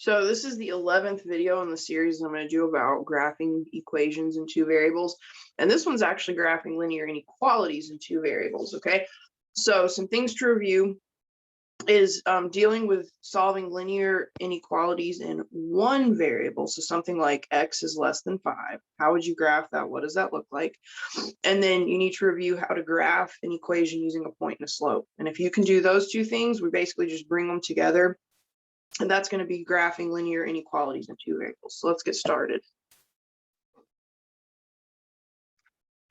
So this is the 11th video in the series I'm going to do about graphing equations in two variables. And this one's actually graphing linear inequalities in two variables, okay? So some things to review is dealing with solving linear inequalities in one variable. So something like x is less than 5. How would you graph that? What does that look like? And then you need to review how to graph an equation using a point and a slope. And if you can do those two things, we basically just bring them together. And that's going to be graphing linear inequalities in two variables. So let's get started.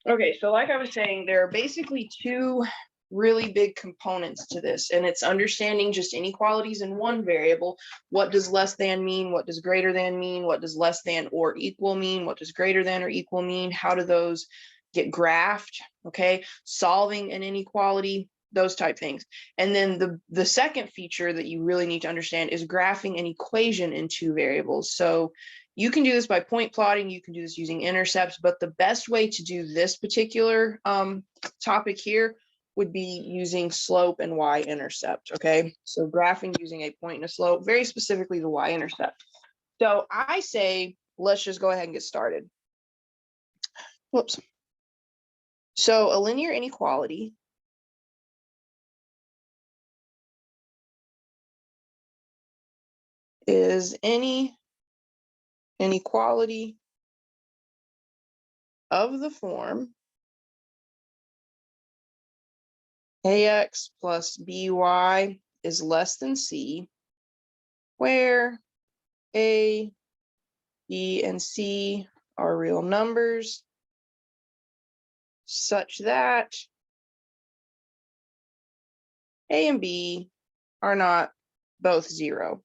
Okay, so like I was saying, there are basically two really big components to this, and it's understanding just inequalities in one variable. What does less than mean? What does greater than mean? What does less than or equal mean? What does greater than or equal mean? How do those get graphed? Okay, solving an inequality, those type things. And then the second feature that you really need to understand is graphing an equation in two variables. So you can do this by point plotting, you can do this using intercepts, but the best way to do this particular topic here would be using slope and y-intercept, okay? So graphing using a point and a slope, very specifically the y-intercept. So I say, let's just go ahead and get started. Whoops. So a linear inequality is any inequality of the form ax plus by is less than c, where a, b, and c are real numbers, such that a and b are not both 0.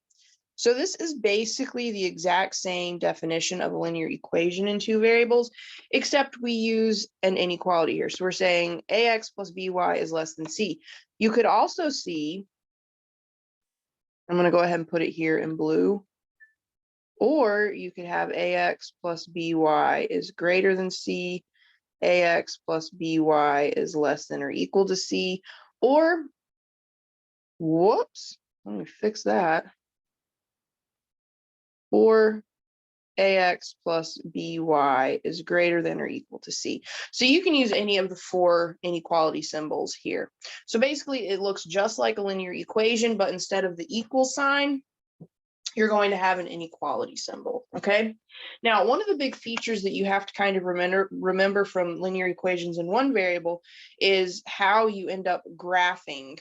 So this is basically the exact same definition of a linear equation in two variables, except we use an inequality here. So we're saying ax plus by is less than c. You could also see, I'm going to go ahead and put it here in blue, or you could have ax plus by is greater than c, ax plus by is less than or equal to c, or, whoops, let me fix that. Or ax plus by is greater than or equal to c. So you can use any of the four inequality symbols here. So basically it looks just like a linear equation, but instead of the equal sign, you're going to have an inequality symbol, okay? Now, one of the big features that you have to kind of remember from linear equations in one variable is how you end up graphing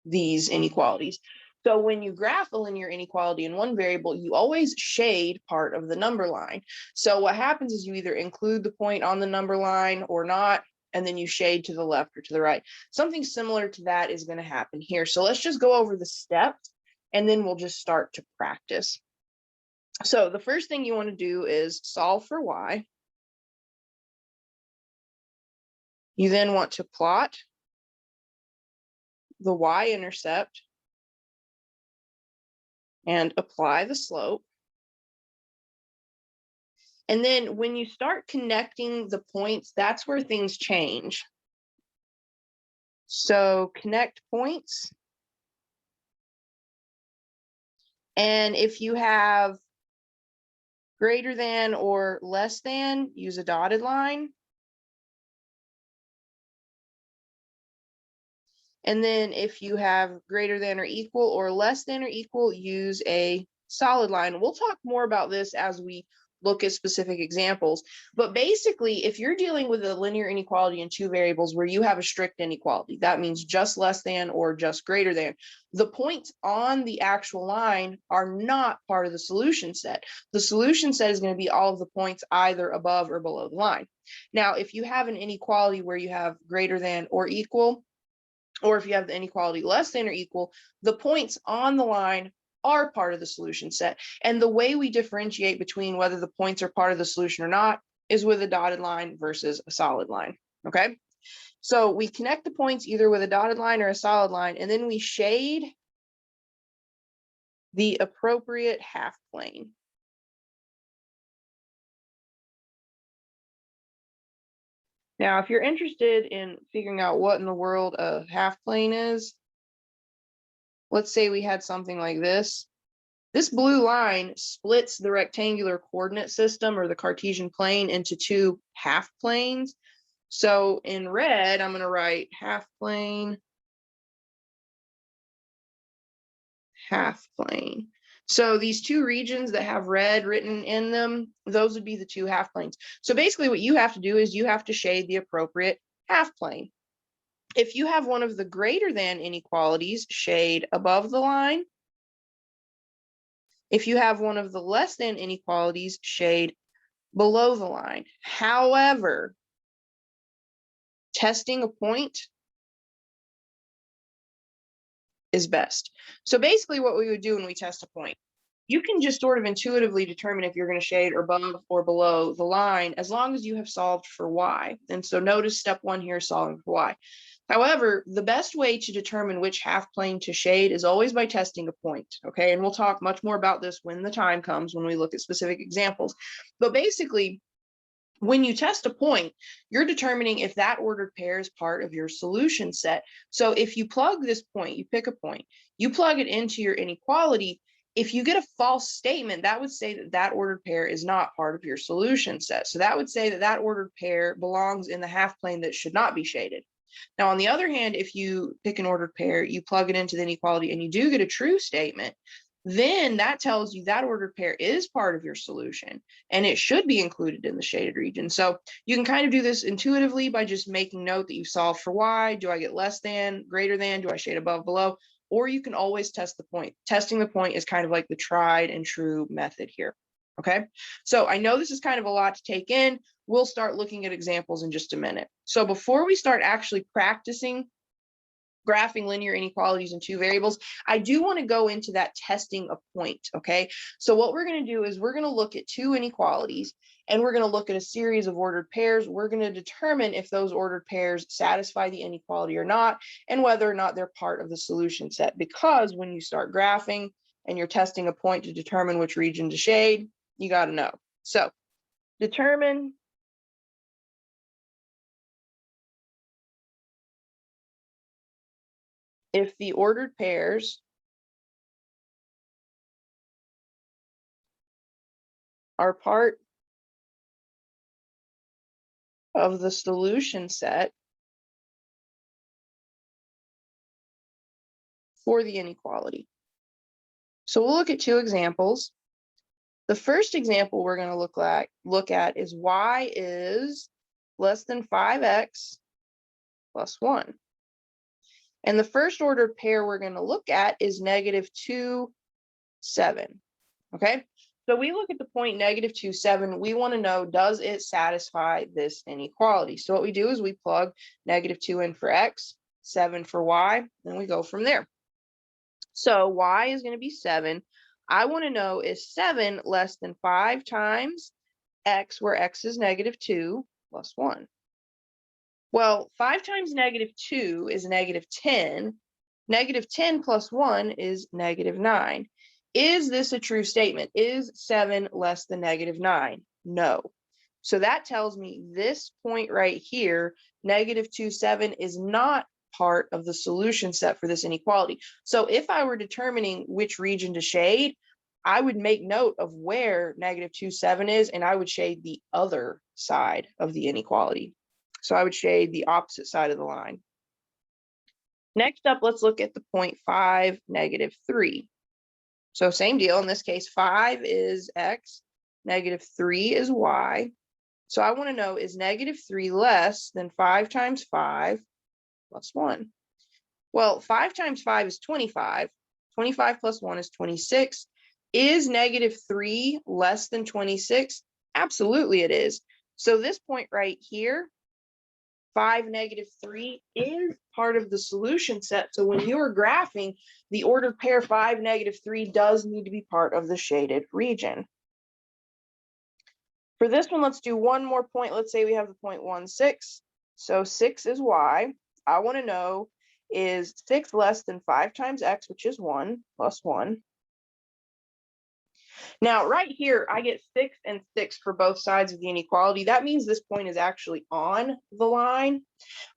these inequalities. So when you graph a linear inequality in one variable, you always shade part of the number line. So what happens is you either include the point on the number line or not, and then you shade to the left or to the right. Something similar to that is going to happen here. So let's just go over the steps, and then we'll just start to practice. So the first thing you want to do is solve for y. You then want to plot the y-intercept and apply the slope. And then when you start connecting the points, that's where things change. So connect points. And if you have greater than or less than, use a dotted line. And then if you have greater than or equal or less than or equal, use a solid line. We'll talk more about this as we look at specific examples. But basically, if you're dealing with a linear inequality in two variables where you have a strict inequality, that means just less than or just greater than, the points on the actual line are not part of the solution set. The solution set is going to be all of the points either above or below the line. Now, if you have an inequality where you have greater than or equal, or if you have the inequality less than or equal, the points on the line are part of the solution set. And the way we differentiate between whether the points are part of the solution or not is with a dotted line versus a solid line, okay? So we connect the points either with a dotted line or a solid line, and then we shade the appropriate half plane. Now, if you're interested in figuring out what in the world a half plane is, let's say we had something like this. This blue line splits the rectangular coordinate system or the Cartesian plane into two half planes. So in red, I'm going to write half plane, half plane. So these two regions that have red written in them, those would be the two half planes. So basically what you have to do is you have to shade the appropriate half plane. If you have one of the greater than inequalities, shade above the line. If you have one of the less than inequalities, shade below the line. However, testing a point is best. So basically what we would do when we test a point, you can just sort of intuitively determine if you're going to shade above or below the line as long as you have solved for y. And so notice step one here, solving for y. However, the best way to determine which half plane to shade is always by testing a point, okay? And we'll talk much more about this when the time comes, when we look at specific examples. But basically, when you test a point, you're determining if that ordered pair is part of your solution set. So if you plug this point, you pick a point, you plug it into your inequality, if you get a false statement, that would say that that ordered pair is not part of your solution set. So that would say that that ordered pair belongs in the half plane that should not be shaded. Now, on the other hand, if you pick an ordered pair, you plug it into the inequality and you do get a true statement, then that tells you that ordered pair is part of your solution and it should be included in the shaded region. So you can kind of do this intuitively by just making note that you solved for y. Do I get less than, greater than? Do I shade above, below? Or you can always test the point. Testing the point is kind of like the tried and true method here. Okay, so I know this is kind of a lot to take in. We'll start looking at examples in just a minute. So before we start actually practicing graphing linear inequalities in two variables, I do want to go into that testing a point, okay? So what we're going to do is we're going to look at two inequalities and we're going to look at a series of ordered pairs. We're going to determine if those ordered pairs satisfy the inequality or not, and whether or not they're part of the solution set. Because when you start graphing and you're testing a point to determine which region to shade, you got to know. So determine if the ordered pairs are part of the solution set for the inequality. So we'll look at two examples. The first example we're going to look at is y is less than 5x plus 1. And the first ordered pair we're going to look at is -2, 7. Okay, so we look at the point -2, 7. We want to know, does it satisfy this inequality? So what we do is we plug -2 in for x, 7 for y, and we go from there. So y is going to be 7. I want to know, is 7 less than 5 times x, where x is -2 plus 1? Well, 5 times -2 is -10. -10 plus 1 is -9. Is this a true statement? Is 7 less than -9? No. So that tells me this point right here, -2, 7, is not part of the solution set for this inequality. So if I were determining which region to shade, I would make note of where -2, 7 is, and I would shade the other side of the inequality. So I would shade the opposite side of the line. Next up, let's look at the point 5, -3. So same deal. In this case, 5 is x, -3 is y. So I want to know, is -3 less than 5 times 5 plus 1? Well, 5 times 5 is 25. 25 plus 1 is 26. Is -3 less than 26? Absolutely it is. So this point right here, 5, -3, is part of the solution set. So when you're graphing, the ordered pair 5, -3 does need to be part of the shaded region. For this one, let's do one more point. Let's say we have the point 1, 6. So 6 is y. I want to know, is 6 less than 5 times x, which is 1, plus 1? Now, right here, I get 6 and 6 for both sides of the inequality. That means this point is actually on the line.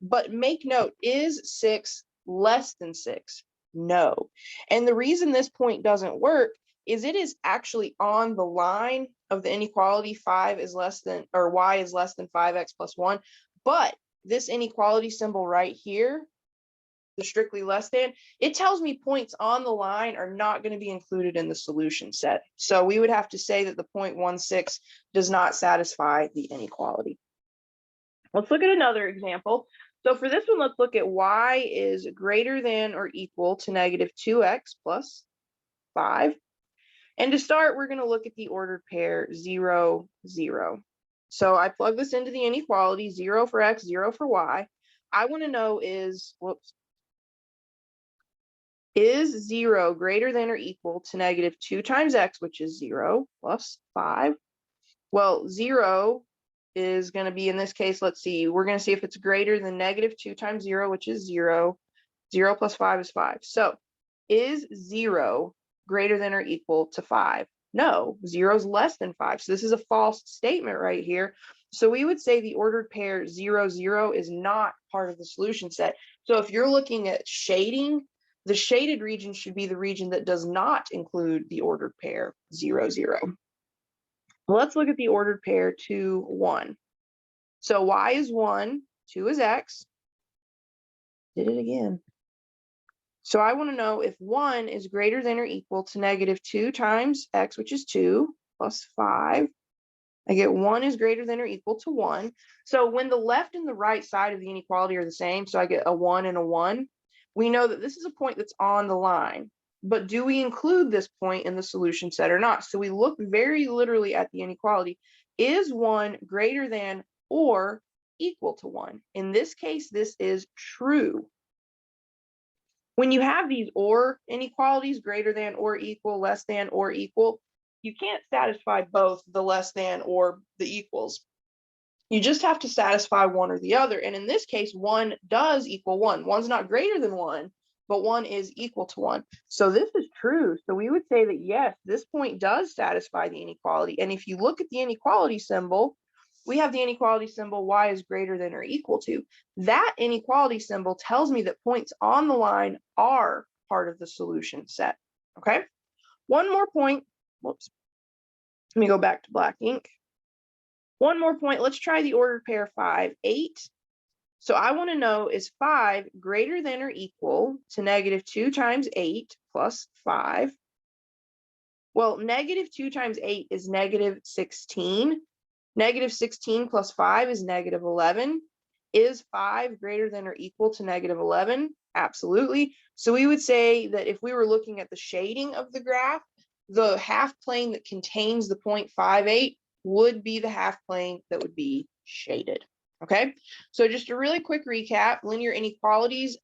But make note, is 6 less than 6? No. And the reason this point doesn't work is it is actually on the line of the inequality 5 is less than, or y is less than 5x plus 1. But this inequality symbol right here, the strictly less than, it tells me points on the line are not going to be included in the solution set. So we would have to say that the 0.16 does not satisfy the inequality. Let's look at another example. So for this one, let's look at y is greater than or equal to negative 2x plus 5. And to start, we're going to look at the ordered pair 0, 0. So I plug this into the inequality, 0 for x, 0 for y. I want to know is 0 greater than or equal to negative 2 times x, which is 0, plus 5? Well, 0 is going to be, in this case, let's see, we're going to see if it's greater than negative 2 times 0, which is 0. 0 plus 5 is 5. So is 0 greater than or equal to 5? No, 0 is less than 5. So this is a false statement right here. So we would say the ordered pair 0, 0 is not part of the solution set. So if you're looking at shading, the shaded region should be the region that does not include the ordered pair 0, 0. Let's look at the ordered pair 2, 1. So y is 1, 2 is x. Did it again. So I want to know if 1 is greater than or equal to negative 2 times x, which is 2, plus 5. I get 1 is greater than or equal to 1. So when the left and the right side of the inequality are the same, so I get a 1 and a 1, we know that this is a point that's on the line. But do we include this point in the solution set or not? So we look very literally at the inequality. Is 1 greater than or equal to 1? In this case, this is true. When you have these or inequalities, greater than or equal, less than or equal, you can't satisfy both the less than or the equals. You just have to satisfy one or the other. And in this case, 1 does equal 1. 1's not greater than 1, but 1 is equal to 1. So this is true. So we would say that, yes, this point does satisfy the inequality. And if you look at the inequality symbol, we have the inequality symbol y is greater than or equal to. That inequality symbol tells me that points on the line are part of the solution set. Okay, one more point. Whoops. Let me go back to black ink. One more point. Let's try the ordered pair 5, 8. So I want to know, is 5 greater than or equal to negative 2 times 8 plus 5? Well, negative 2 times 8 is negative 16. Negative 16 plus 5 is negative 11. Is 5 greater than or equal to negative 11? Absolutely. So we would say that if we were looking at the shading of the graph, the half plane that contains the 0.58 would be the half plane that would be shaded. Okay, so just a really quick recap, linear inequalities.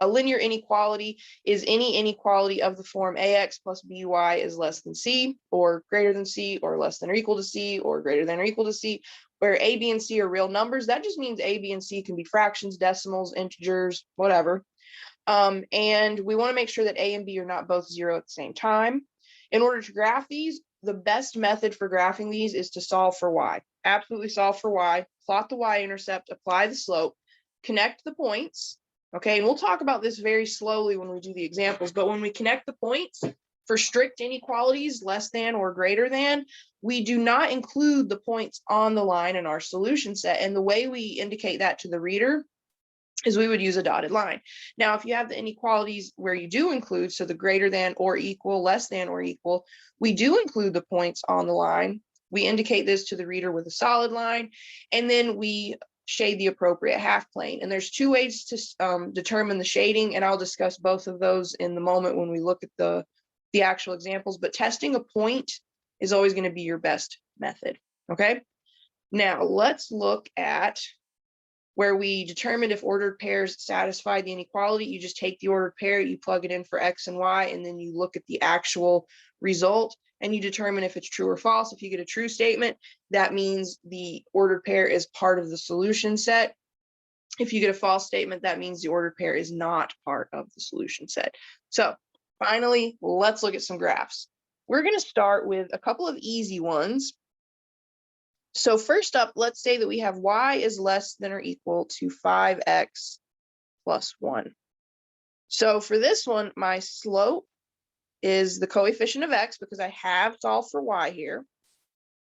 A linear inequality is any inequality of the form ax plus by is less than c, or greater than c, or less than or equal to c, or greater than or equal to c, where a, b, and c are real numbers. That just means a, b, and c can be fractions, decimals, integers, whatever. And we want to make sure that a and b are not both 0 at the same time. In order to graph these, the best method for graphing these is to solve for y. Absolutely solve for y, plot the y-intercept, apply the slope, connect the points. Okay, and we'll talk about this very slowly when we do the examples, but when we connect the points for strict inequalities, less than or greater than, we do not include the points on the line in our solution set. And the way we indicate that to the reader is we would use a dotted line. Now, if you have the inequalities where you do include, so the greater than or equal, less than or equal, we do include the points on the line. We indicate this to the reader with a solid line, and then we shade the appropriate half plane. And there's two ways to determine the shading, and I'll discuss both of those in the moment when we look at the actual examples, but testing a point is always going to be your best method. Okay, now let's look at where we determined if ordered pairs satisfy the inequality. You just take the ordered pair, you plug it in for x and y, and then you look at the actual result and you determine if it's true or false. If you get a true statement, that means the ordered pair is part of the solution set. If you get a false statement, that means the ordered pair is not part of the solution set. So finally, let's look at some graphs. We're going to start with a couple of easy ones. So first up, let's say that we have y is less than or equal to 5x plus 1. So for this one, my slope is the coefficient of x because I have solved for y here.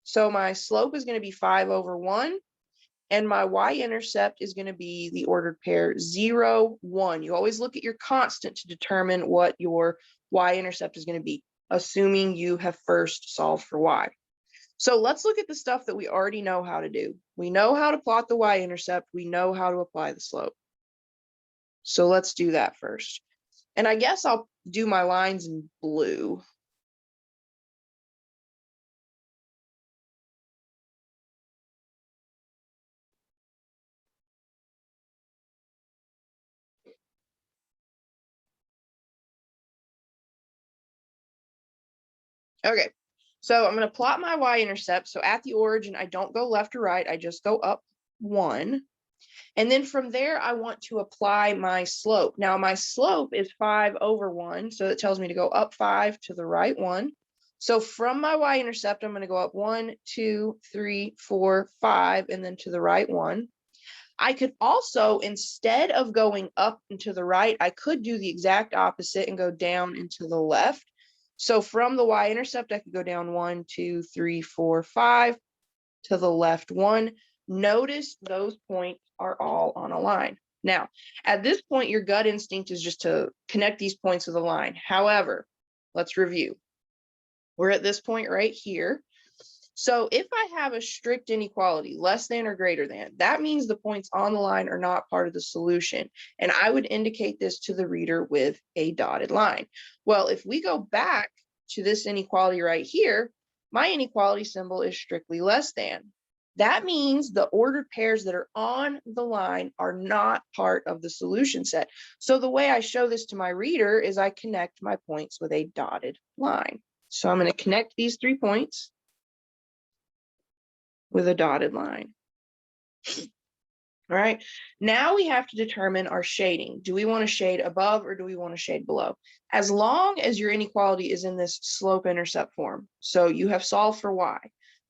So my slope is going to be 5 over 1. And my y-intercept is going to be the ordered pair 0, 1. You always look at your constant to determine what your y-intercept is going to be, assuming you have first solved for y. So let's look at the stuff that we already know how to do. We know how to plot the y-intercept. We know how to apply the slope. So let's do that first. And I guess I'll do my lines in blue. Okay, so I'm going to plot my y-intercept. So at the origin, I don't go left or right. I just go up 1. And then from there, I want to apply my slope. Now, my slope is 5 over 1. So it tells me to go up 5 to the right 1. So from my y-intercept, I'm going to go up 1, 2, 3, 4, 5, and then to the right 1. I could also, instead of going up and to the right, I could do the exact opposite and go down and to the left. So from the y-intercept, I could go down 1, 2, 3, 4, 5 to the left 1. Notice those points are all on a line. Now, at this point, your gut instinct is just to connect these points with a line. However, let's review. We're at this point right here. So if I have a strict inequality, less than or greater than, that means the points on the line are not part of the solution. And I would indicate this to the reader with a dotted line. Well, if we go back to this inequality right here, my inequality symbol is strictly less than. That means the ordered pairs that are on the line are not part of the solution set. So the way I show this to my reader is I connect my points with a dotted line. So I'm going to connect these 3 points with a dotted line. All right, now we have to determine our shading. Do we want to shade above or do we want to shade below? As long as your inequality is in this slope-intercept form, so you have solved for y,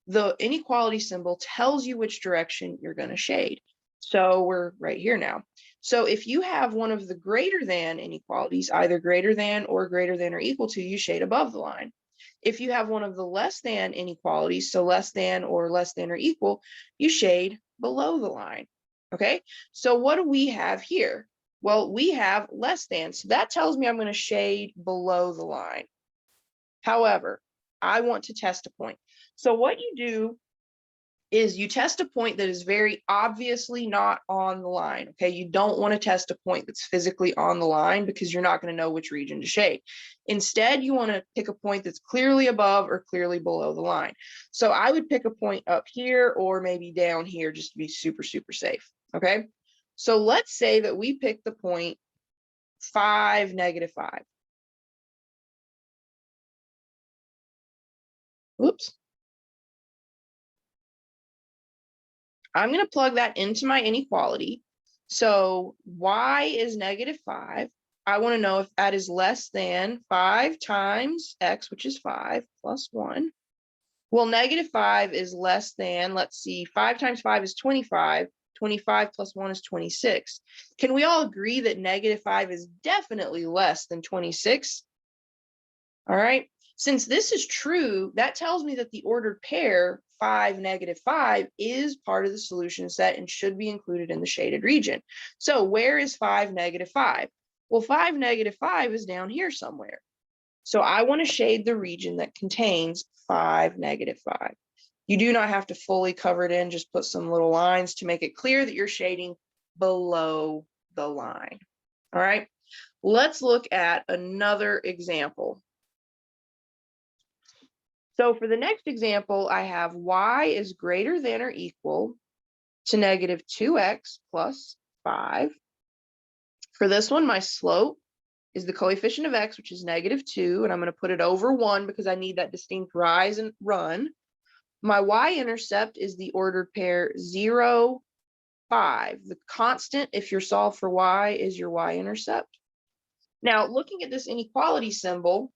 the inequality symbol tells you which direction you're going to shade. So we're right here now. So if you have one of the greater than inequalities, either greater than or equal to, you shade above the line. If you have one of the less than inequalities, so less than or equal, you shade below the line. Okay, so what do we have here? Well, we have less than, so that tells me I'm going to shade below the line. However, I want to test a point. So what you do is you test a point that is very obviously not on the line. Okay, you don't want to test a point that's physically on the line because you're not going to know which region to shade. Instead, you want to pick a point that's clearly above or clearly below the line. So I would pick a point up here or maybe down here just to be super, super safe. Okay, so let's say that we pick the point 5, -5. Whoops. I'm going to plug that into my inequality. So y is -5. I want to know if that is less than 5 times x, which is 5, plus 1. Well, -5 is less than, let's see, 5 times 5 is 25. 25 plus 1 is 26. Can we all agree that -5 is definitely less than 26? All right. Since this is true, that tells me that the ordered pair 5, -5 is part of the solution set and should be included in the shaded region. So where is 5, -5? Well, 5, -5 is down here somewhere. So I want to shade the region that contains 5, -5. You do not have to fully cover it in, just put some little lines to make it clear that you're shading below the line. All right, let's look at another example. So for the next example, I have y is greater than or equal to -2x plus 5. For this one, my slope is the coefficient of x, which is -2, and I'm going to put it over 1 because I need that distinct rise and run. My y-intercept is the ordered pair 0, 5. The constant, if you're solved for y, is your y-intercept. Now, looking at this inequality symbol,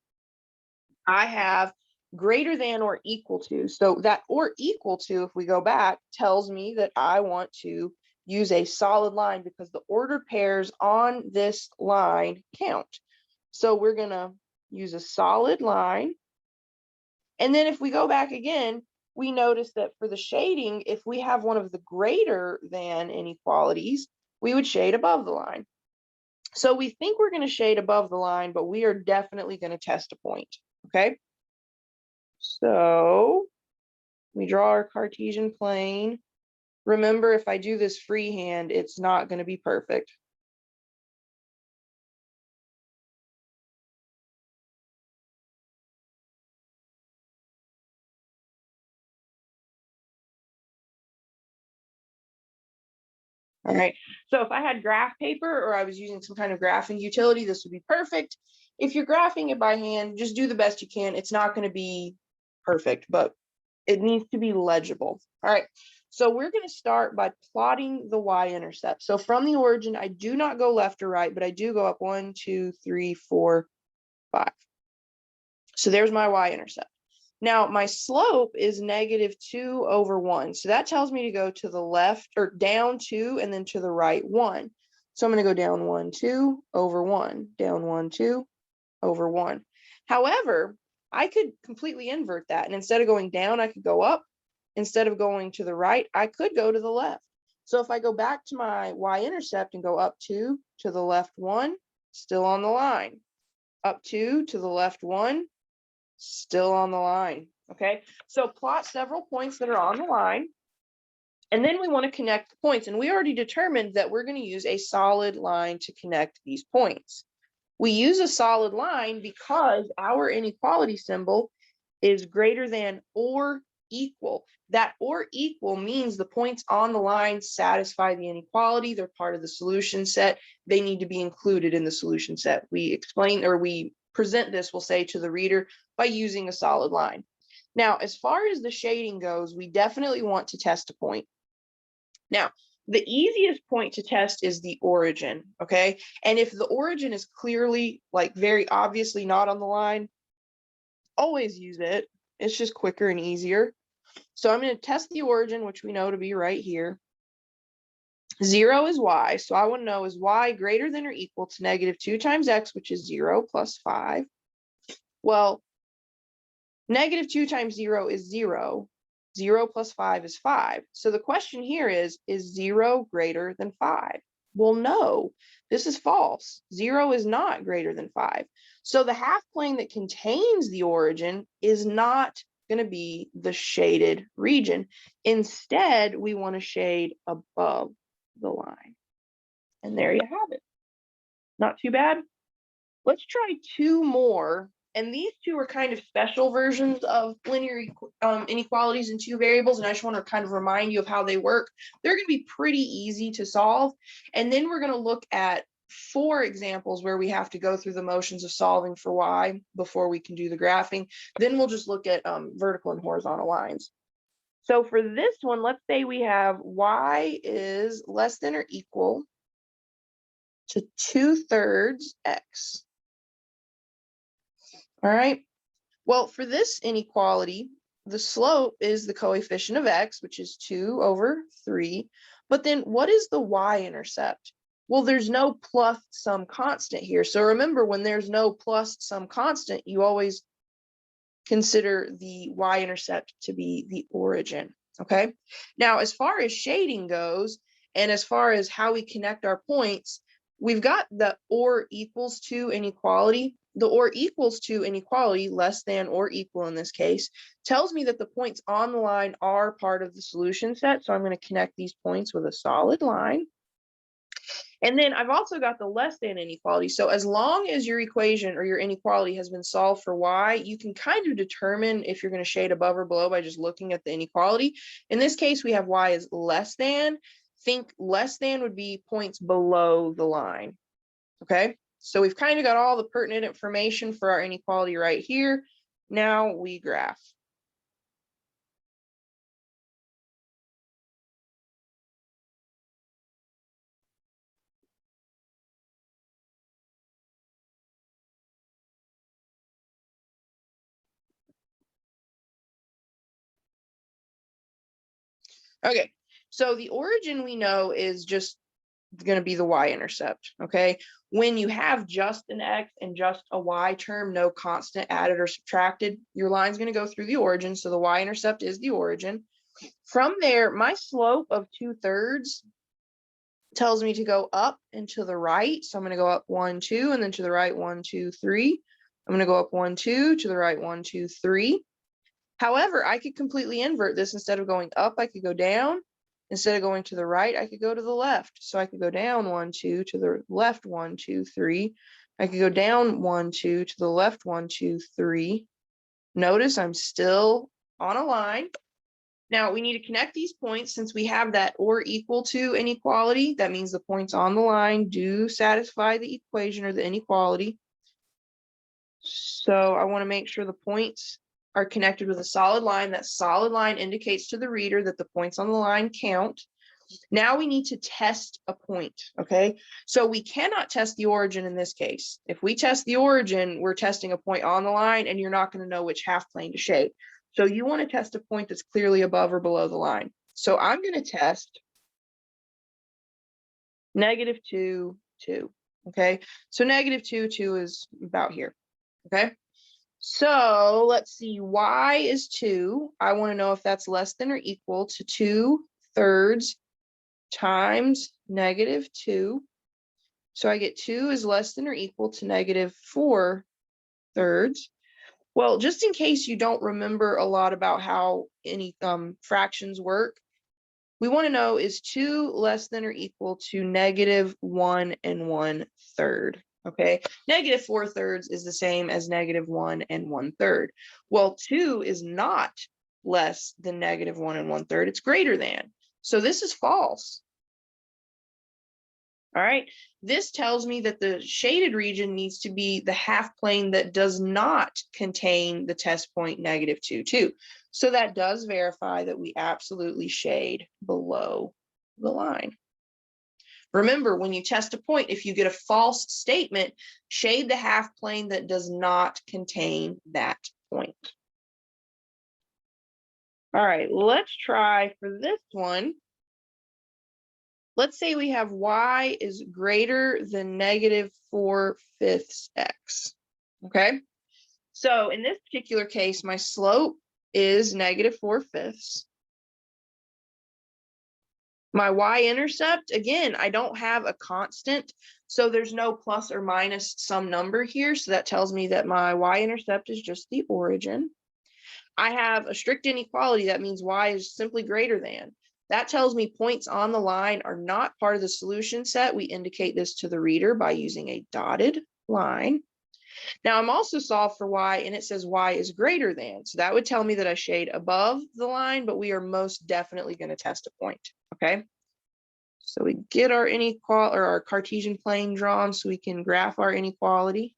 I have greater than or equal to. So that or equal to, if we go back, tells me that I want to use a solid line because the ordered pairs on this line count. So we're going to use a solid line. And then if we go back again, we notice that for the shading, if we have one of the greater than inequalities, we would shade above the line. So we think we're going to shade above the line, but we are definitely going to test a point, okay? So we draw our Cartesian plane. Remember, if I do this freehand, it's not going to be perfect. All right, so if I had graph paper or I was using some kind of graphing utility, this would be perfect. If you're graphing it by hand, just do the best you can. It's not going to be perfect, but it needs to be legible. All right, so we're going to start by plotting the y-intercept. So from the origin, I do not go left or right, but I do go up 1, 2, 3, 4, 5. So there's my y-intercept. Now my slope is -2/1. So that tells me to go to the left or down 2 and then to the right 1. So I'm going to go down 1, 2 over 1, down 1, 2 over 1. However, I could completely invert that. And instead of going down, I could go up. Instead of going to the right, I could go to the left. So if I go back to my y-intercept and go up 2 to the left 1, still on the line. Up 2 to the left 1, still on the line. Okay, so plot several points that are on the line. And then we want to connect the points. And we already determined that we're going to use a solid line to connect these points. We use a solid line because our inequality symbol is greater than or equal. That or equal means the points on the line satisfy the inequality. They're part of the solution set. They need to be included in the solution set. We explain, or we present this, we'll say, to the reader by using a solid line. Now, as far as the shading goes, we definitely want to test a point. Now, the easiest point to test is the origin, okay? And if the origin is clearly, like very obviously not on the line, always use it. It's just quicker and easier. So I'm going to test the origin, which we know to be right here. 0 is y, so I want to know, is y greater than or equal to -2 times x, which is 0 plus 5? Well, -2 times 0 is 0. 0 plus 5 is 5. So the question here is 0 greater than 5? Well, no, this is false. 0 is not greater than 5. So the half plane that contains the origin is not going to be the shaded region. Instead, we want to shade above the line. And there you have it. Not too bad. Let's try 2 more. And these 2 are kind of special versions of linear inequalities in 2 variables. And I just want to kind of remind you of how they work. They're going to be pretty easy to solve. And then we're going to look at 4 examples where we have to go through the motions of solving for y before we can do the graphing. Then we'll just look at vertical and horizontal lines. So for this one, let's say we have y is less than or equal to 2/3 x. All right. Well, for this inequality, the slope is the coefficient of x, which is 2/3. But then what is the y-intercept? Well, there's no plus some constant here. So remember, when there's no plus some constant, you always consider the y-intercept to be the origin. Okay. Now, as far as shading goes, and as far as how we connect our points, we've got the or equals to inequality. The or equals to inequality, less than or equal in this case, tells me that the points on the line are part of the solution set. So I'm going to connect these points with a solid line. And then I've also got the less than inequality. So as long as your equation or your inequality has been solved for y, you can kind of determine if you're going to shade above or below by just looking at the inequality. In this case, we have y is less than. Think less than would be points below the line. Okay, so we've kind of got all the pertinent information for our inequality right here. Now we graph. Okay, so the origin we know is just going to be the y-intercept, okay? When you have just an x and just a y term, no constant added or subtracted, your line's going to go through the origin, so the y-intercept is the origin. From there, my slope of 2/3 tells me to go up and to the right, so I'm going to go up 1, 2, and then to the right 1, 2, 3. I'm going to go up 1, 2, to the right 1, 2, 3. However, I could completely invert this. Instead of going up, I could go down. Instead of going to the right, I could go to the left. So I could go down 1, 2, to the left 1, 2, 3. I could go down 1, 2, to the left 1, 2, 3. Notice I'm still on a line. Now we need to connect these points since we have that or equal to inequality. That means the points on the line do satisfy the equation or the inequality. So I want to make sure the points are connected with a solid line. That solid line indicates to the reader that the points on the line count. Now we need to test a point, okay? So we cannot test the origin in this case. If we test the origin, we're testing a point on the line and you're not going to know which half plane to shade. So you want to test a point that's clearly above or below the line. So I'm going to test -2, 2, okay? So -2, 2 is about here, okay? So let's see, y is 2. I want to know if that's less than or equal to 2/3 times -2. So I get 2 is less than or equal to -4/3. Well, just in case you don't remember a lot about how any fractions work, we want to know, is 2 less than or equal to -1 1/3? Okay, -4/3 is the same as -1 1/3. Well, 2 is not less than -1 1/3. It's greater than. So this is false. All right, this tells me that the shaded region needs to be the half plane that does not contain the test point -2, 2. So that does verify that we absolutely shade below the line. Remember, when you test a point, if you get a false statement, shade the half plane that does not contain that point. All right, let's try for this one. Let's say we have y is greater than -4/5 x, okay? So in this particular case, my slope is -4/5. My y-intercept, again, I don't have a constant, so there's no plus or minus some number here, so that tells me that my y-intercept is just the origin. I have a strict inequality, that means y is simply greater than. That tells me points on the line are not part of the solution set. We indicate this to the reader by using a dotted line. Now I'm also solved for y and it says y is greater than. So that would tell me that I shade above the line, but we are most definitely going to test a point, okay? So we get our inequality or our Cartesian plane drawn so we can graph our inequality.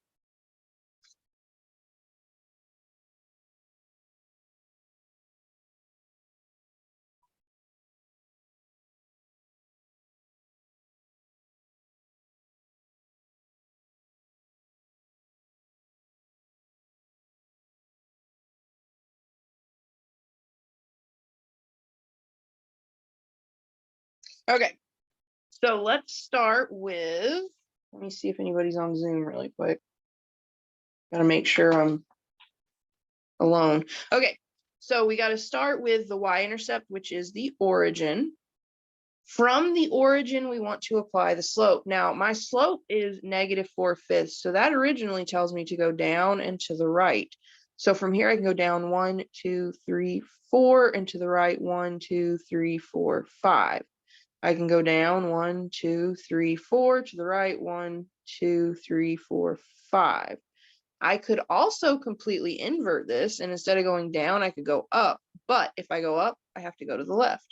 Okay, so let's start with, let me see if anybody's on Zoom really quick. Gotta make sure I'm alone. Okay, so we got to start with the y-intercept, which is the origin. From the origin, we want to apply the slope. Now, my slope is -4/5, so that originally tells me to go down and to the right. So from here, I can go down 1, 2, 3, 4, and to the right 1, 2, 3, 4, 5. I can go down 1, 2, 3, 4, to the right 1, 2, 3, 4, 5. I could also completely invert this, and instead of going down, I could go up. But if I go up, I have to go to the left.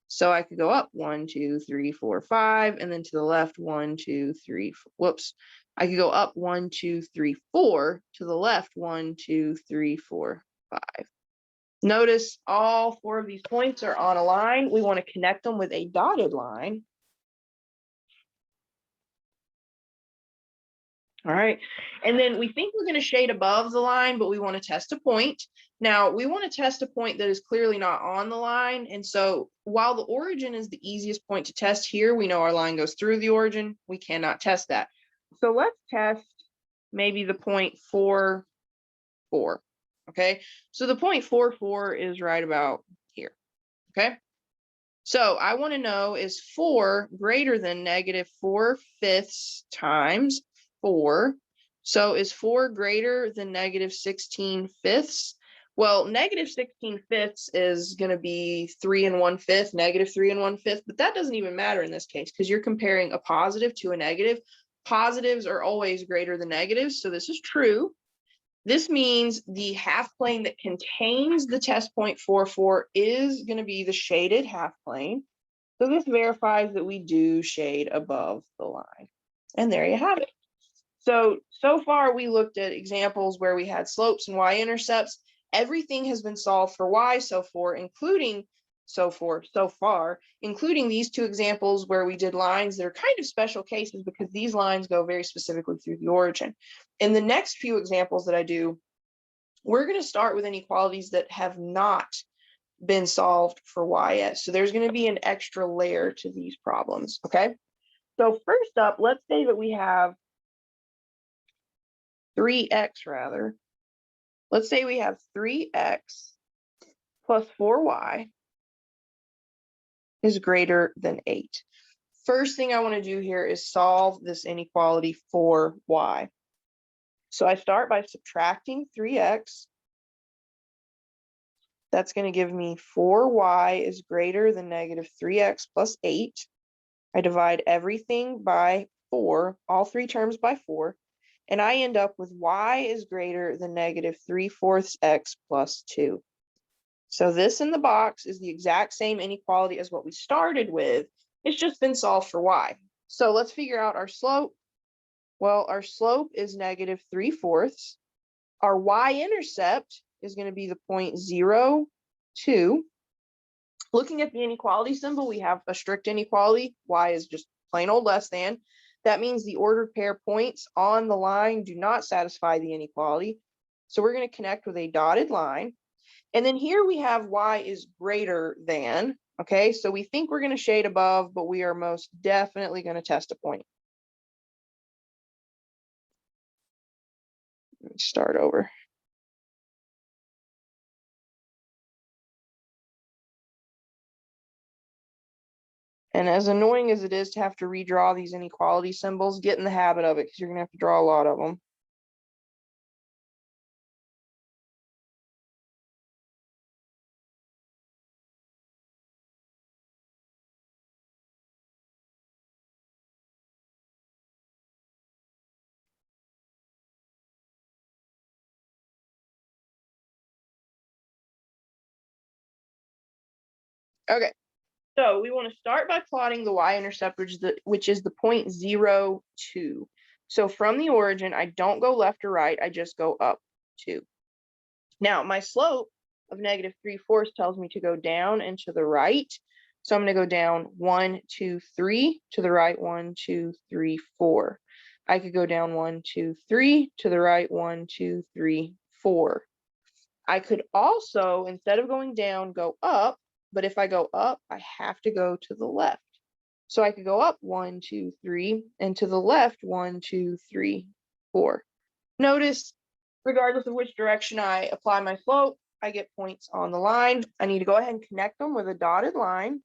So I could go up 1, 2, 3, 4, 5, and then to the left 1, 2, 3, whoops. I could go up 1, 2, 3, 4, to the left 1, 2, 3, 4, 5. Notice all 4 of these points are on a line. We want to connect them with a dotted line. All right, and then we think we're going to shade above the line, but we want to test a point. Now, we want to test a point that is clearly not on the line. And so while the origin is the easiest point to test here, we know our line goes through the origin. We cannot test that. So let's test maybe the point 4, 4. Okay, so the point 4, 4 is right about here. Okay, so I want to know, is 4 greater than negative 4/5 times 4? So is 4 greater than negative 16/5? Well, negative 16/5 is going to be 3 1/5, negative 3 1/5, but that doesn't even matter in this case because you're comparing a positive to a negative. Positives are always greater than negatives, so this is true. This means the half plane that contains the test point 4, 4 is going to be the shaded half plane. So this verifies that we do shade above the line. And there you have it. So far we looked at examples where we had slopes and y-intercepts. Everything has been solved for y so far, including these two examples where we did lines that are kind of special cases because these lines go very specifically through the origin. In the next few examples that I do, we're going to start with inequalities that have not been solved for y yet. So there's going to be an extra layer to these problems, okay? So first up, let's say that we have 3x rather. Let's say we have 3x plus 4y is greater than 8. First thing I want to do here is solve this inequality for y. So I start by subtracting 3x. That's going to give me 4y is greater than negative 3x plus 8. I divide everything by 4, all three terms by 4, and I end up with y is greater than negative 3/4 x plus 2. So this in the box is the exact same inequality as what we started with. It's just been solved for y. So let's figure out our slope. Well, our slope is negative 3/4. Our y-intercept is going to be the point 0, 2. Looking at the inequality symbol, we have a strict inequality. Y is just plain old less than. That means the ordered pair points on the line do not satisfy the inequality. So we're going to connect with a dotted line. And then here we have y is greater than. Okay, so we think we're going to shade above, but we are most definitely going to test a point. Let me start over. And as annoying as it is to have to redraw these inequality symbols, get in the habit of it because you're going to have to draw a lot of them. Okay, so we want to start by plotting the y-intercept, which is the point 0, 2. So from the origin, I don't go left or right, I just go up 2. Now, my slope of negative 3/4 tells me to go down and to the right. So I'm going to go down 1, 2, 3, to the right, 1, 2, 3, 4. I could go down 1, 2, 3, to the right, 1, 2, 3, 4. I could also, instead of going down, go up. But if I go up, I have to go to the left. So I could go up 1, 2, 3, and to the left 1, 2, 3, 4. Notice, regardless of which direction I apply my slope, I get points on the line. I need to go ahead and connect them with a dotted line.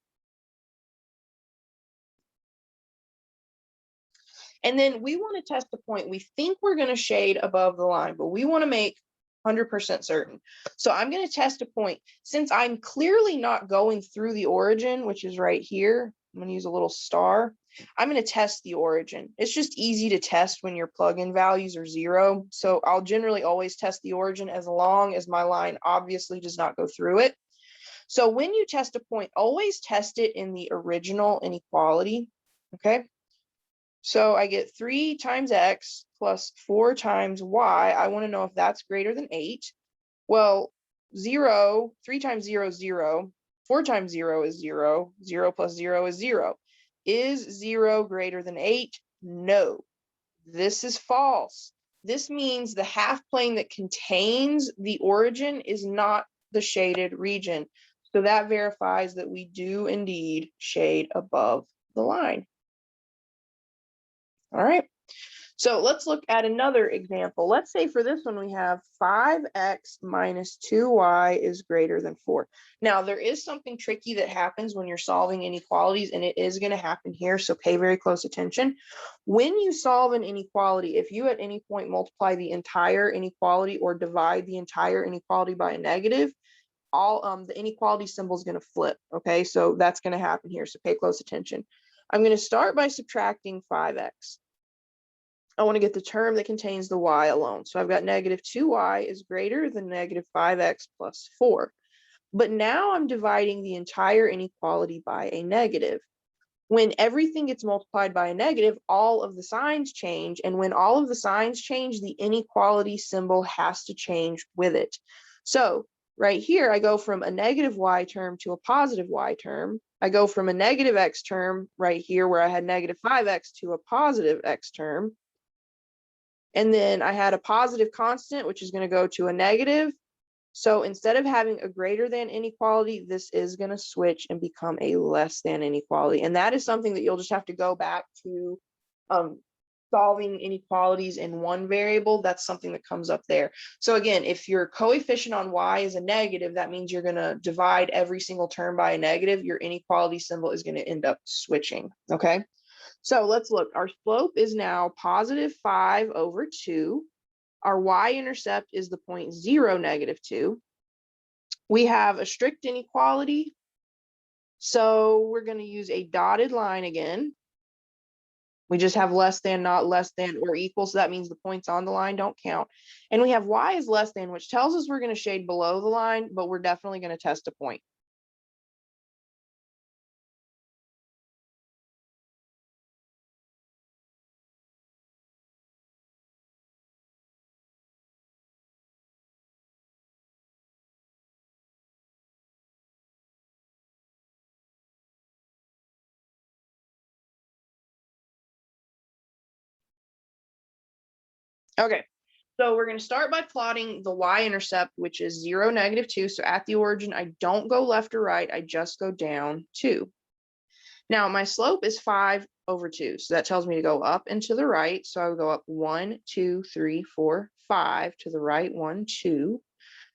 And then we want to test the point. We think we're going to shade above the line, but we want to make 100% certain. So I'm going to test a point. Since I'm clearly not going through the origin, which is right here, I'm going to use a little star. I'm going to test the origin. It's just easy to test when your plug-in values are 0. So I'll generally always test the origin as long as my line obviously does not go through it. So when you test a point, always test it in the original inequality. Okay. So I get 3 times x plus 4 times y. I want to know if that's greater than 8. Well, 0, 3 times 0 is 0. 4 times 0 is 0. 0 plus 0 is 0. Is 0 greater than 8? No. This is false. this means the half plane that contains the origin is not the shaded region. So that verifies that we do indeed shade above the line. All right. So let's look at another example. Let's say for this one, we have 5x minus 2y is greater than 4. Now, there is something tricky that happens when you're solving inequalities, and it is going to happen here, so pay very close attention. When you solve an inequality, if you at any point multiply the entire inequality or divide the entire inequality by a negative, the inequality symbol is going to flip, okay? So that's going to happen here, so pay close attention. I'm going to start by subtracting 5x. I want to get the term that contains the y alone. So I've got negative 2y is greater than negative 5x plus 4. But now I'm dividing the entire inequality by a negative. When everything gets multiplied by a negative, all of the signs change. And when all of the signs change, the inequality symbol has to change with it. So right here, I go from a negative y term to a positive y term. I go from a negative x term right here where I had negative 5x to a positive x term. And then I had a positive constant, which is going to go to a negative. So instead of having a greater than inequality, this is going to switch and become a less than inequality. And that is something that you'll just have to go back to solving inequalities in one variable. That's something that comes up there. So again, if your coefficient on y is a negative, that means you're going to divide every single term by a negative. Your inequality symbol is going to end up switching. Okay. So let's look. Our slope is now positive 5 over 2. Our y-intercept is the point 0, negative 2. We have a strict inequality. So we're going to use a dotted line again. We just have less than, not less than, or equal. So that means the points on the line don't count. And we have y is less than, which tells us we're going to shade below the line, but we're definitely going to test a point. Okay, so we're going to start by plotting the y-intercept, which is 0, negative 2. So at the origin, I don't go left or right. I just go down 2. Now my slope is 5 over 2. So that tells me to go up and to the right. So I would go up 1, 2, 3, 4, 5 to the right, 1, 2.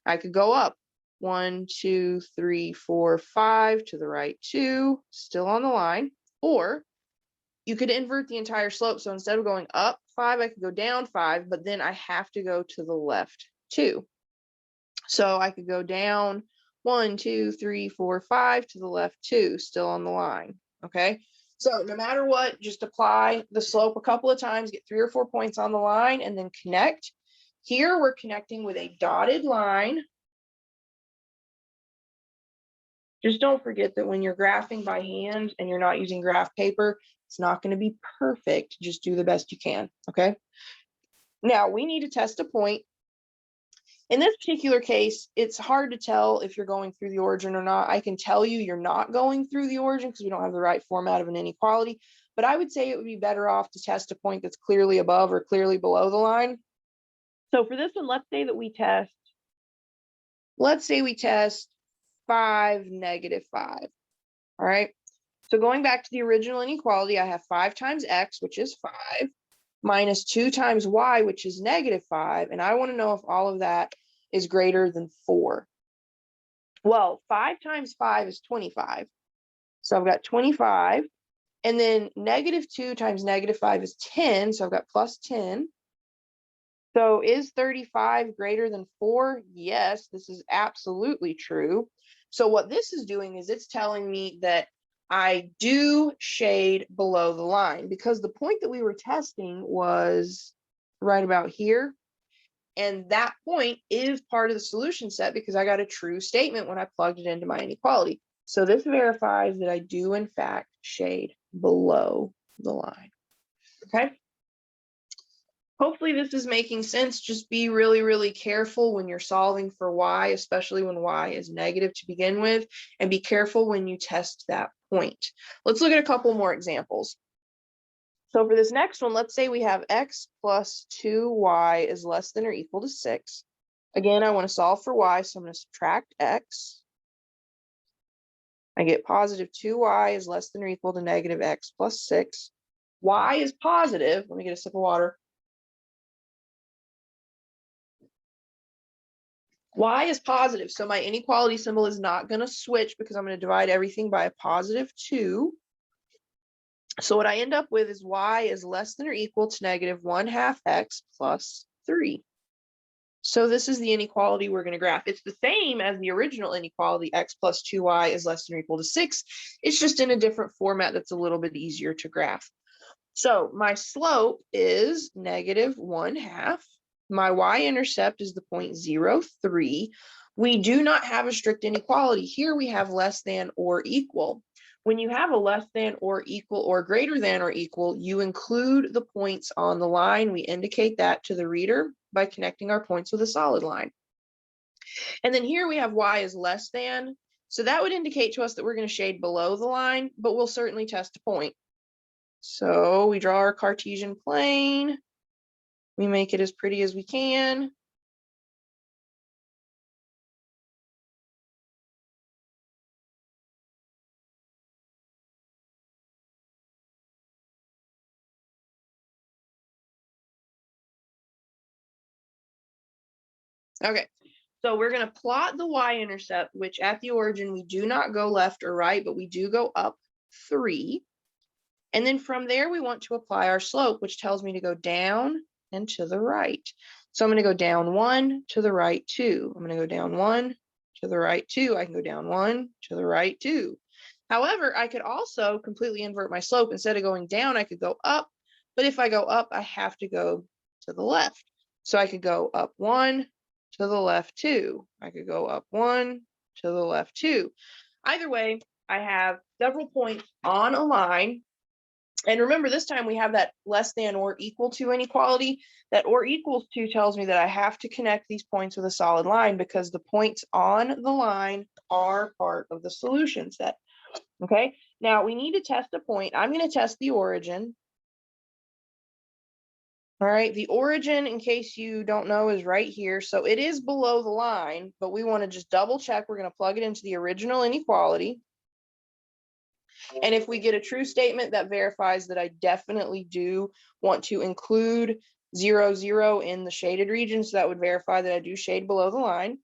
I could go up 1, 2, 3, 4, 5 to the right, 2, still on the line. Or you could invert the entire slope. So instead of going up 5, I could go down 5, but then I have to go to the left 2. So I could go down 1, 2, 3, 4, 5 to the left 2, still on the line. Okay. So no matter what, just apply the slope a couple of times, get 3 or 4 points on the line, and then connect. Here we're connecting with a dotted line. Just don't forget that when you're graphing by hand and you're not using graph paper, it's not going to be perfect. Just do the best you can, okay? Now, we need to test a point. In this particular case, it's hard to tell if you're going through the origin or not. I can tell you you're not going through the origin because we don't have the right format of an inequality, but I would say it would be better off to test a point that's clearly above or clearly below the line. So for this one, let's say we test 5, negative 5. All right. So going back to the original inequality, I have 5 times x, which is 5, minus 2 times y, which is negative 5. And I want to know if all of that is greater than 4. Well, 5 times 5 is 25. So I've got 25. And then negative 2 times negative 5 is 10. So I've got plus 10. So is 35 greater than 4? Yes, this is absolutely true. So what this is doing is it's telling me that I do shade below the line, because the point that we were testing was right about here. And that point is part of the solution set because I got a true statement when I plugged it into my inequality. So this verifies that I do in fact shade below the line. Okay. Hopefully this is making sense. Just be really, really careful when you're solving for y, especially when y is negative to begin with, and be careful when you test that point. Let's look at a couple more examples. So for this next one, let's say we have x plus 2y is less than or equal to 6. Again, I want to solve for y, so I'm going to subtract x. I get positive 2y is less than or equal to negative x plus 6. Y is positive. Let me get a sip of water. Y is positive, so my inequality symbol is not going to switch because I'm going to divide everything by a positive 2. So what I end up with is y is less than or equal to negative 1/2 x plus 3. So this is the inequality we're going to graph. It's the same as the original inequality, x plus 2y is less than or equal to 6. It's just in a different format that's a little bit easier to graph. So my slope is negative 1/2. My y-intercept is the point 0.03. We do not have a strict inequality. Here we have less than or equal. When you have a less than or equal or greater than or equal, you include the points on the line. We indicate that to the reader by connecting our points with a solid line. And then here we have y is less than. So that would indicate to us that we're going to shade below the line, but we'll certainly test a point. So we draw our Cartesian plane. We make it as pretty as we can. Okay, so we're going to plot the y-intercept, which at the origin, we do not go left or right, but we do go up 3. And then from there, we want to apply our slope, which tells me to go down and to the right. So I'm going to go down 1, to the right 2. I'm going to go down 1, to the right 2. I can go down 1, to the right 2. However, I could also completely invert my slope. Instead of going down, I could go up. But if I go up, I have to go to the left. So I could go up 1, to the left 2. I could go up 1, to the left 2. Either way, I have several points on a line. And remember, this time we have that less than or equal to inequality. That or equals to tells me that I have to connect these points with a solid line because the points on the line are part of the solution set. Okay, now we need to test a point. I'm going to test the origin. All right, the origin, in case you don't know, is right here. So it is below the line, but we want to just double check. We're going to plug it into the original inequality. And if we get a true statement that verifies that I definitely do want to include 0, 0 in the shaded region, so that would verify that I do shade below the line.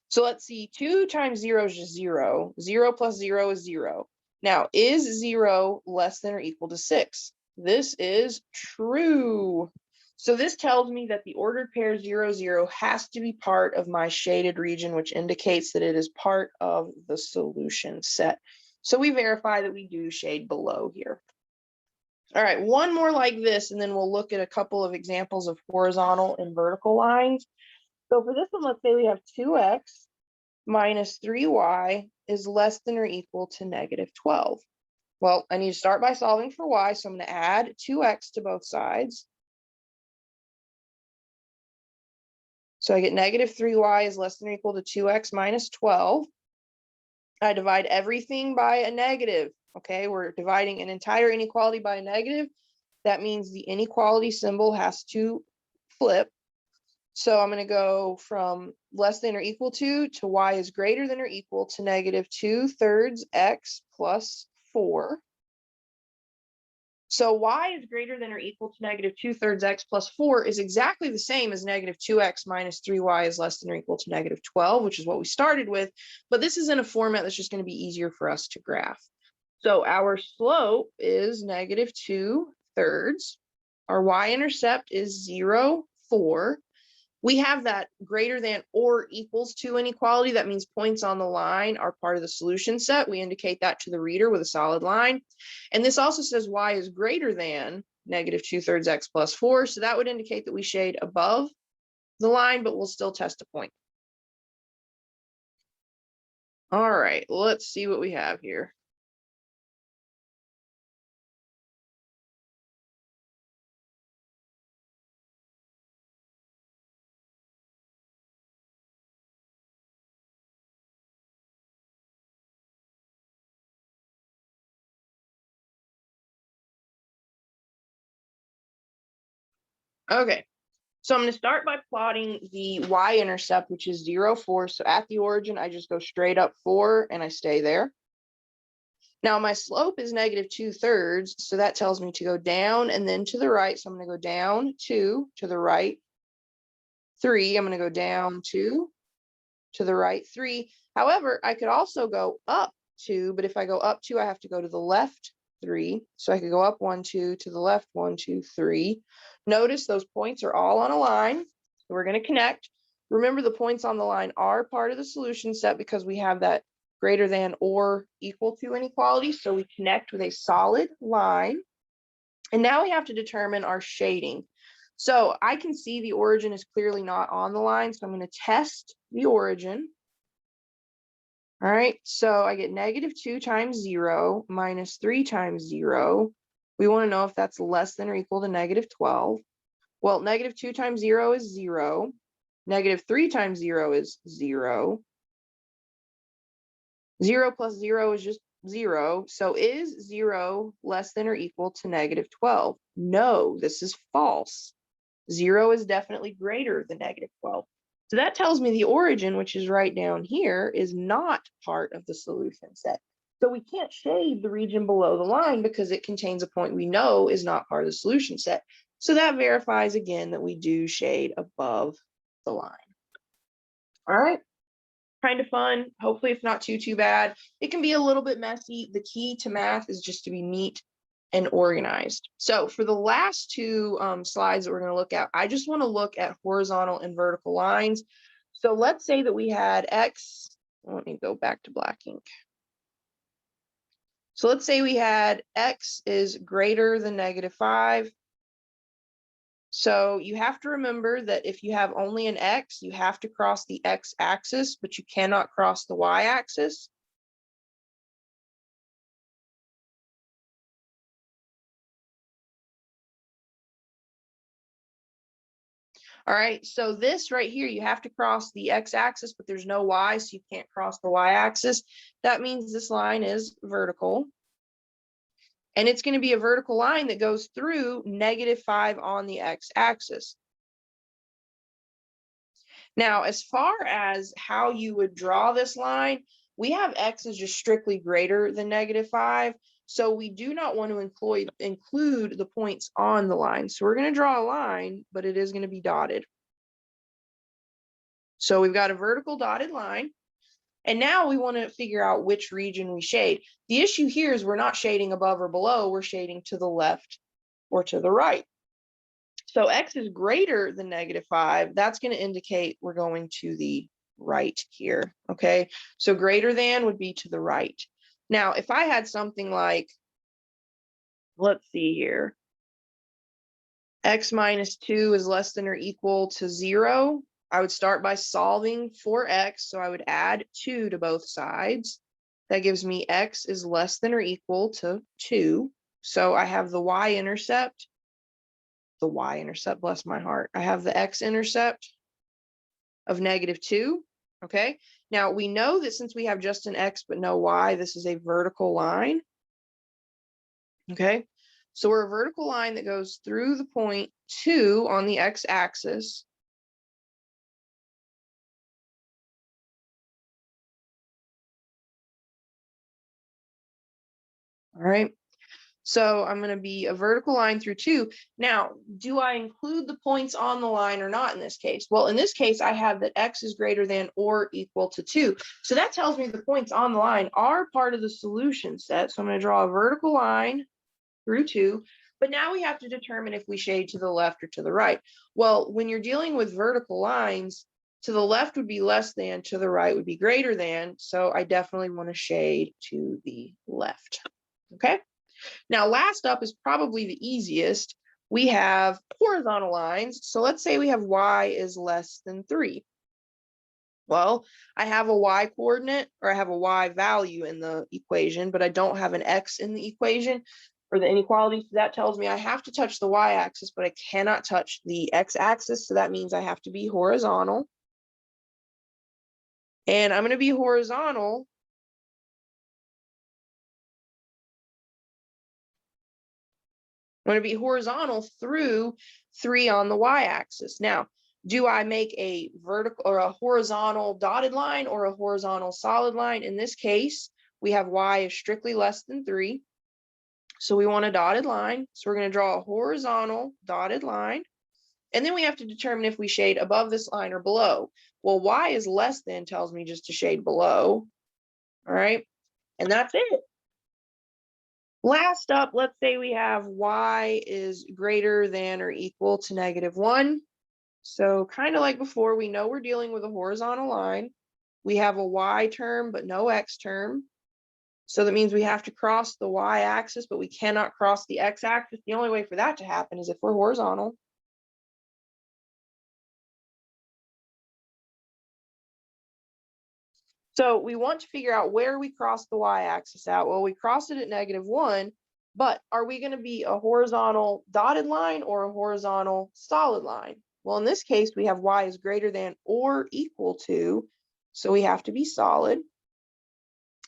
So let's see, 2 times 0 is just 0. 0 plus 0 is 0. Now, is 0 less than or equal to 6? This is true. So this tells me that the ordered pair 0, 0 has to be part of my shaded region, which indicates that it is part of the solution set. So we verify that we do shade below here. All right, one more like this, and then we'll look at a couple of examples of horizontal and vertical lines. So for this one, let's say we have 2x minus 3y is less than or equal to negative 12. Well, I need to start by solving for y, so I'm going to add 2x to both sides. So I get negative 3y is less than or equal to 2x minus 12. I divide everything by a negative. Okay, we're dividing an entire inequality by a negative. That means the inequality symbol has to flip. So I'm going to go from less than or equal to y is greater than or equal to negative 2/3 x plus 4. So y is greater than or equal to negative 2/3 x plus 4 is exactly the same as negative 2x minus 3y is less than or equal to negative 12, which is what we started with. But this is in a format that's just going to be easier for us to graph. So our slope is negative 2/3. Our y-intercept is 0, 4. We have that greater than or equals to inequality. That means points on the line are part of the solution set. We indicate that to the reader with a solid line. And this also says y is greater than negative 2/3 x plus 4. So that would indicate that we shade above the line, but we'll still test a point. All right, let's see what we have here. Okay, so I'm going to start by plotting the y-intercept, which is 0, 4. So at the origin, I just go straight up 4 and I stay there. Now my slope is negative 2/3, so that tells me to go down and then to the right. So I'm going to go down 2 to the right 3. I'm going to go down 2 to the right 3. However, I could also go up 2, but if I go up 2, I have to go to the left 3. So I could go up 1, 2, to the left 1, 2, 3. Notice those points are all on a line. So we're going to connect. Remember, the points on the line are part of the solution set because we have that greater than or equal to inequality. So we connect with a solid line. And now we have to determine our shading. So I can see the origin is clearly not on the line. So I'm going to test the origin. All right, so I get negative 2 times 0 minus 3 times 0. We want to know if that's less than or equal to negative 12. Well, negative 2 times 0 is 0. Negative 3 times 0 is 0. 0 plus 0 is just 0. So is 0 less than or equal to negative 12? No, this is false. 0 is definitely greater than negative 12. So that tells me the origin, which is right down here, is not part of the solution set. So we can't shade the region below the line because it contains a point we know is not part of the solution set. So that verifies again that we do shade above the line. All right, kind of fun. Hopefully it's not too bad. It can be a little bit messy. The key to math is just to be neat and organized. So for the last two slides that we're going to look at, I just want to look at horizontal and vertical lines. So let's say that we had X. Let me go back to black ink. So let's say we had X is greater than negative 5. So you have to remember that if you have only an X, you have to cross the X axis, but you cannot cross the Y axis. All right, so this right here, you have to cross the x-axis, but there's no y, so you can't cross the y-axis. That means this line is vertical. And it's going to be a vertical line that goes through negative 5 on the x-axis. Now, as far as how you would draw this line, we have x is just strictly greater than negative 5. So we do not want to include the points on the line. So we're going to draw a line, but it is going to be dotted. So we've got a vertical dotted line. And now we want to figure out which region we shade. The issue here is we're not shading above or below, we're shading to the left or to the right. So X is greater than negative 5. That's going to indicate we're going to the right here. Okay, so greater than would be to the right. Now, if I had something like, let's see here, X minus 2 is less than or equal to 0. I would start by solving for X. So I would add 2 to both sides. That gives me X is less than or equal to 2. So I have the y-intercept. The y-intercept, bless my heart. I have the x-intercept of negative 2. Okay. Now we know that since we have just an X but no Y, this is a vertical line. Okay. So we're a vertical line that goes through the point 2 on the x-axis. All right. So I'm going to be a vertical line through 2. Now, do I include the points on the line or not in this case? Well, in this case, I have that X is greater than or equal to 2. So that tells me the points on the line are part of the solution set. So I'm going to draw a vertical line through 2. But now we have to determine if we shade to the left or to the right. Well, when you're dealing with vertical lines, to the left would be less than, to the right would be greater than. So I definitely want to shade to the left. Okay. Now, last up is probably the easiest. We have horizontal lines. So let's say we have y is less than 3. Well, I have a y coordinate or I have a y value in the equation, but I don't have an x in the equation for the inequality. So that tells me I have to touch the y-axis, but I cannot touch the x-axis. So that means I have to be horizontal. And I'm going to be horizontal I'm going to be horizontal through 3 on the y-axis. Now, do I make a vertical or a horizontal dotted line or a horizontal solid line? In this case, we have y is strictly less than 3. So we want a dotted line. So we're going to draw a horizontal dotted line. And then we have to determine if we shade above this line or below. Well, y is less than tells me just to shade below. All right. And that's it. Last up, let's say we have y is greater than or equal to -1. So kind of like before, we know we're dealing with a horizontal line. We have a y term, but no x term. So that means we have to cross the y-axis, but we cannot cross the x-axis. The only way for that to happen is if we're horizontal. So we want to figure out where we cross the y-axis at. Well, we cross it at -1, but are we going to be a horizontal dotted line or a horizontal solid line? Well, in this case, we have y is greater than or equal to, so we have to be solid.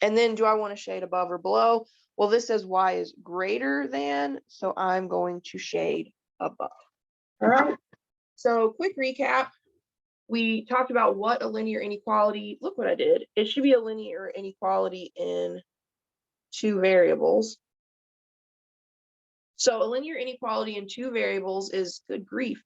And then do I want to shade above or below? Well, this says y is greater than, so I'm going to shade above. All right. So quick recap. We talked about what a linear inequality, look what I did. It should be a linear inequality in 2 variables. So a linear inequality in 2 variables is, good grief,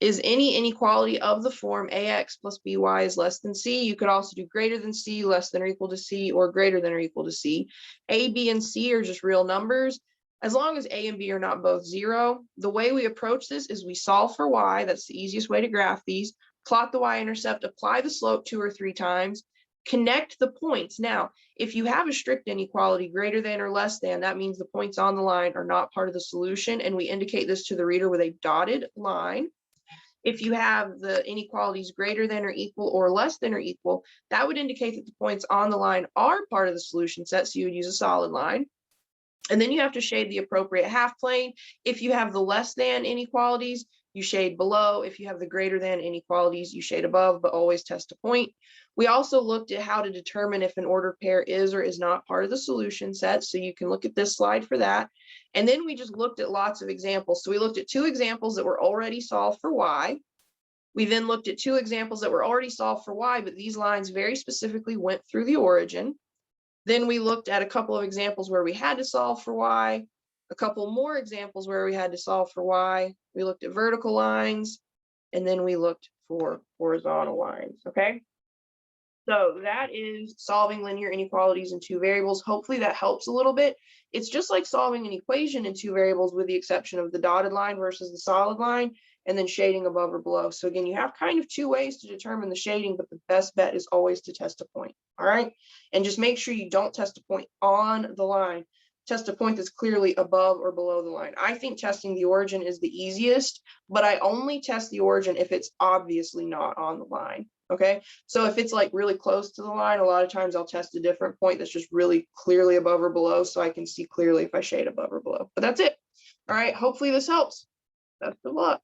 is any inequality of the form ax plus by is less than c. You could also do greater than c, less than or equal to c, or greater than or equal to c. A, b, and c are just real numbers. As long as a and b are not both 0, the way we approach this is we solve for y. That's the easiest way to graph these. Plot the y-intercept, apply the slope 2 or 3 times, connect the points. Now, if you have a strict inequality greater than or less than, that means the points on the line are not part of the solution, and we indicate this to the reader with a dotted line. If you have the inequalities greater than or equal or less than or equal, that would indicate that the points on the line are part of the solution set, so you would use a solid line. And then you have to shade the appropriate half plane. If you have the less than inequalities, you shade below. If you have the greater than inequalities, you shade above, but always test a point. We also looked at how to determine if an ordered pair is or is not part of the solution set. So you can look at this slide for that. And then we just looked at lots of examples. So we looked at 2 examples that were already solved for y. We then looked at 2 examples that were already solved for y, but these lines very specifically went through the origin. Then we looked at a couple of examples where we had to solve for y, a couple more examples where we had to solve for y. We looked at vertical lines, and then we looked for horizontal lines, okay? So that is solving linear inequalities in 2 variables. Hopefully that helps a little bit. It's just like solving an equation in 2 variables with the exception of the dotted line versus the solid line, and then shading above or below. So again, you have kind of 2 ways to determine the shading, but the best bet is always to test a point, all right? And just make sure you don't test a point on the line. Test a point that's clearly above or below the line. I think testing the origin is the easiest, but I only test the origin if it's obviously not on the line, okay? So if it's like really close to the line, a lot of times I'll test a different point that's just really clearly above or below so I can see clearly if I shade above or below. But that's it. All right, hopefully this helps. Best of luck.